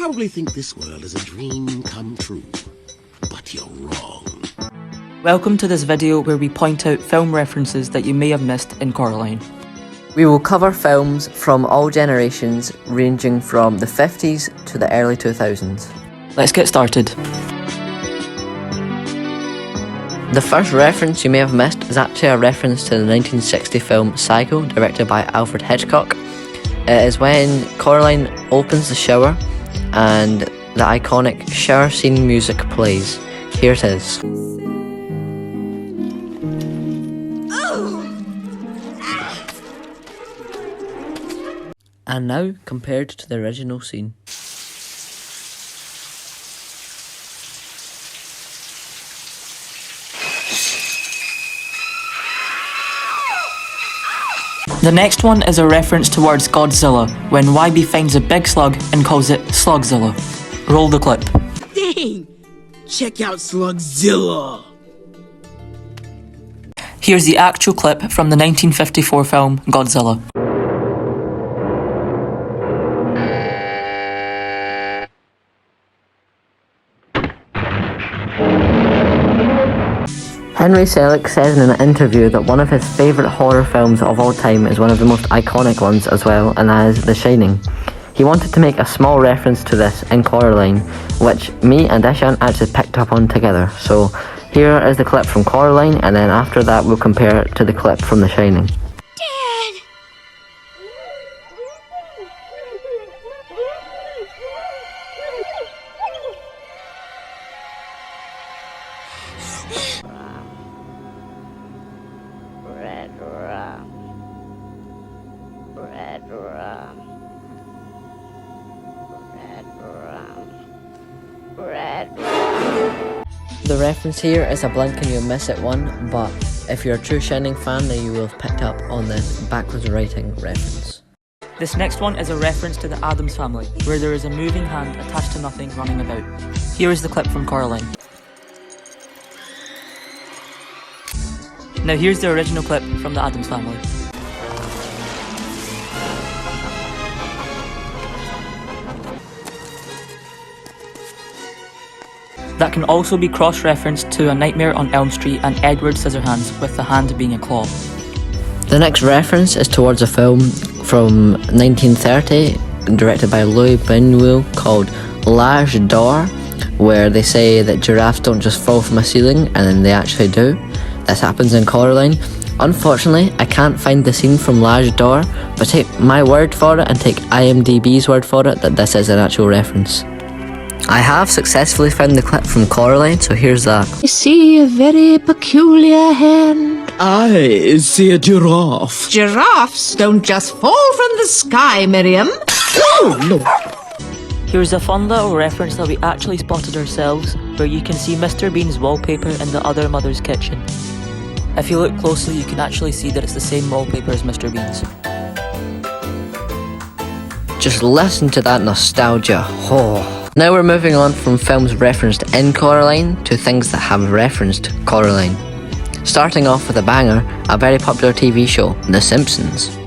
probably think this world is a dream come true, but you're wrong. Welcome to this video where we point out film references that you may have missed in Coraline. We will cover films from all generations, ranging from the 50s to the early 2000s. Let's get started. The first reference you may have missed is actually a reference to the 1960 film Psycho, directed by Alfred Hitchcock. It is when Coraline opens the shower and the iconic shower scene music plays. Here it is. And now compared to the original scene. The next one is a reference towards Godzilla, when YB finds a big slug and calls it Slugzilla. Roll the clip. Dang! Check out Slugzilla! Here's the actual clip from the 1954 film Godzilla. Henry Selick says in an interview that one of his favourite horror films of all time is one of the most iconic ones as well, and that is The Shining. He wanted to make a small reference to this in Coraline, which me and Ishan actually picked up on together. So here is the clip from Coraline, and then after that we'll compare it to the clip from The Shining. The reference here is a blink and you'll miss it one, but if you're a true Shining fan then you will have picked up on this backwards writing reference. This next one is a reference to the Addams family, where there is a moving hand attached to nothing running about. Here is the clip from Coraline. Now here's the original clip from the Addams family. That can also be cross-referenced to A Nightmare on Elm Street and Edward Scissorhands, with the hand being a claw. The next reference is towards a film from 1930 directed by Louis Buñuel called L'Âge d'Or, where they say that giraffes don't just fall from a ceiling, and then they actually do. This happens in Coraline. Unfortunately, I can't find the scene from L'Âge d'Or, but take my word for it and take IMDb's word for it that this is an actual reference. I have successfully found the clip from Coraline, so here's that. I see a very peculiar hand. I see a giraffe. Giraffes don't just fall from the sky, Miriam. Oh, no. Here's a fun little reference that we actually spotted ourselves, where you can see Mr. Bean's wallpaper in the other mother's kitchen. If you look closely, you can actually see that it's the same wallpaper as Mr. Bean's. Just listen to that nostalgia. Oh. Now we're moving on from films referenced in Coraline to things that have referenced Coraline. Starting off with a banger, a very popular TV show, The Simpsons.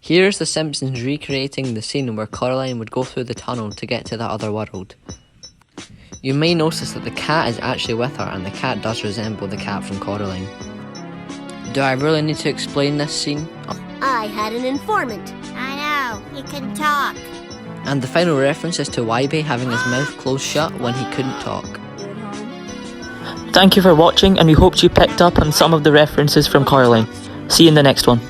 Here's The Simpsons recreating the scene where Coraline would go through the tunnel to get to the other world. You may notice that the cat is actually with her, and the cat does resemble the cat from Coraline. Do I really need to explain this scene? I had an informant. I know, he can talk. And the final reference is to YB having his mouth closed shut when he couldn't talk. Thank you for watching, and we hoped you picked up on some of the references from Coraline. See you in the next one.